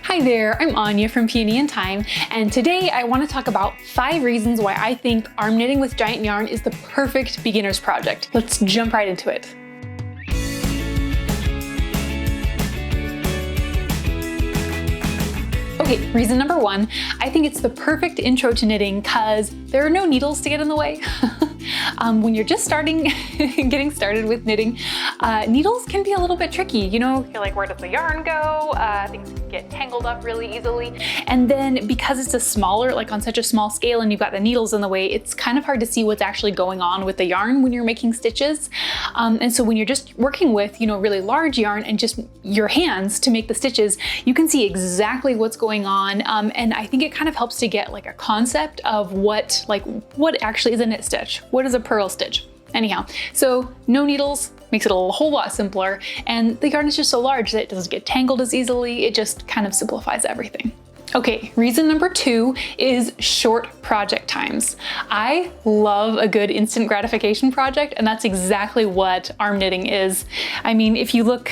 Hi there, I'm Anya from Peony in Time, and today I want to talk about 5 reasons why I think arm knitting with giant yarn is the perfect beginner's project. Let's jump right into it. Okay, reason number 1, I think it's the perfect intro to knitting because there are no needles to get in the way. When you're just getting started with knitting, needles can be a little bit tricky. You know, you're like, where does the yarn go? Things can get tangled up really easily. And then because it's a smaller, like on such a small scale and you've got the needles in the way, it's kind of hard to see what's actually going on with the yarn when you're making stitches. And so when you're just working with, really large yarn and just your hands to make the stitches, you can see exactly what's going on. And I think it kind of helps to get like a concept of what actually is a knit stitch. What is a purl stitch? Anyhow, so no needles makes it a whole lot simpler, and the yarn is just so large that it doesn't get tangled as easily. It just kind of simplifies everything. Okay, reason number 2 is short project times. I love a good instant gratification project, and that's exactly what arm knitting is. I mean, if you look,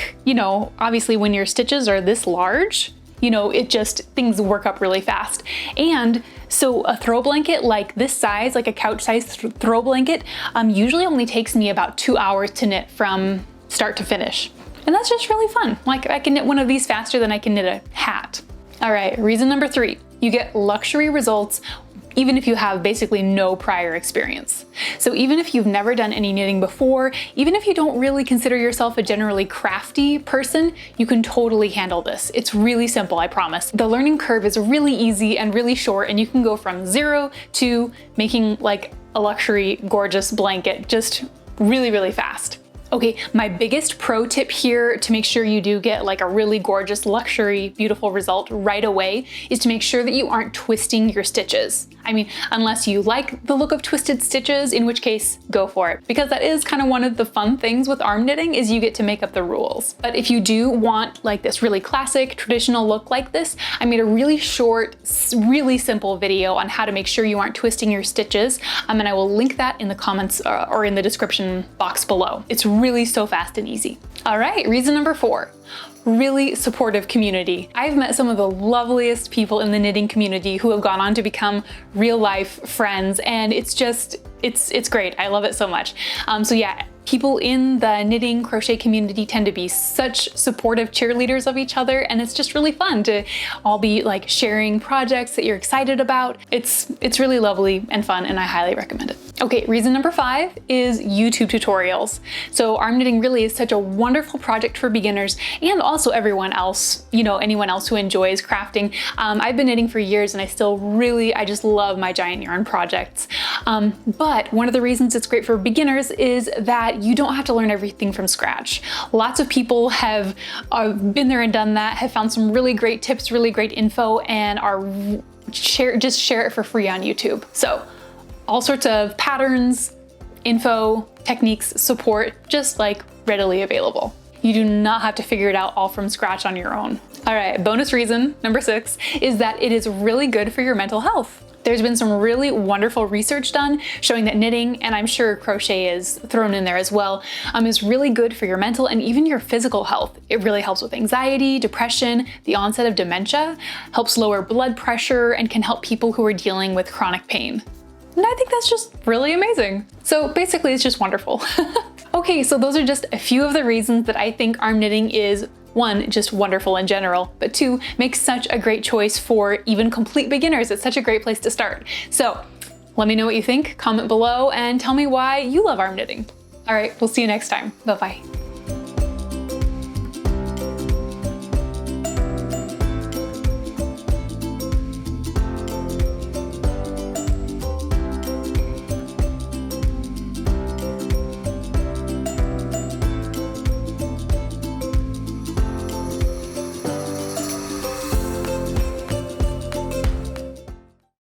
obviously when your stitches are this large, things work up really fast. And so a throw blanket like this size, like a couch size throw blanket, usually only takes me about 2 hours to knit from start to finish. And that's just really fun. Like I can knit one of these faster than I can knit a hat. All right, reason number 3, you get luxury results even if you have basically no prior experience. So even if you've never done any knitting before, even if you don't really consider yourself a generally crafty person, you can totally handle this. It's really simple, I promise. The learning curve is really easy and really short, and you can go from 0 to making like a luxury, gorgeous blanket just really, really fast. Okay, my biggest pro tip here to make sure you do get like a really gorgeous, luxury, beautiful result right away is to make sure that you aren't twisting your stitches. I mean, unless you like the look of twisted stitches, in which case, go for it. Because that is kind of one of the fun things with arm knitting is you get to make up the rules. But if you do want like this really classic, traditional look like this, I made a really short, really simple video on how to make sure you aren't twisting your stitches. And I will link that in the comments or in the description box below. It's really so fast and easy. All right, reason number 4. Really supportive community. I've met some of the loveliest people in the knitting community who have gone on to become real life friends, and it's great. I love it so much. So yeah, people in the knitting crochet community tend to be such supportive cheerleaders of each other, and it's just really fun to all be like sharing projects that you're excited about. It's really lovely and fun, and I highly recommend it. Okay, reason number 5 is YouTube tutorials. So arm knitting really is such a wonderful project for beginners and also everyone else, anyone else who enjoys crafting. I've been knitting for years and I just love my giant yarn projects. But one of the reasons it's great for beginners is that you don't have to learn everything from scratch. Lots of people have been there and done that, have found some really great tips, really great info, and share it for free on YouTube. So all sorts of patterns, info, techniques, support, just like readily available. You do not have to figure it out all from scratch on your own. All right, bonus reason, number 6, is that it is really good for your mental health. There's been some really wonderful research done showing that knitting, and I'm sure crochet is thrown in there as well, is really good for your mental and even your physical health. It really helps with anxiety, depression, the onset of dementia, helps lower blood pressure, and can help people who are dealing with chronic pain. And I think that's just really amazing. So basically, it's just wonderful. Okay, so those are just a few of the reasons that I think arm knitting is 1, just wonderful in general, but 2, makes such a great choice for even complete beginners. It's such a great place to start. So let me know what you think, comment below, and tell me why you love arm knitting. All right, we'll see you next time. Bye-bye.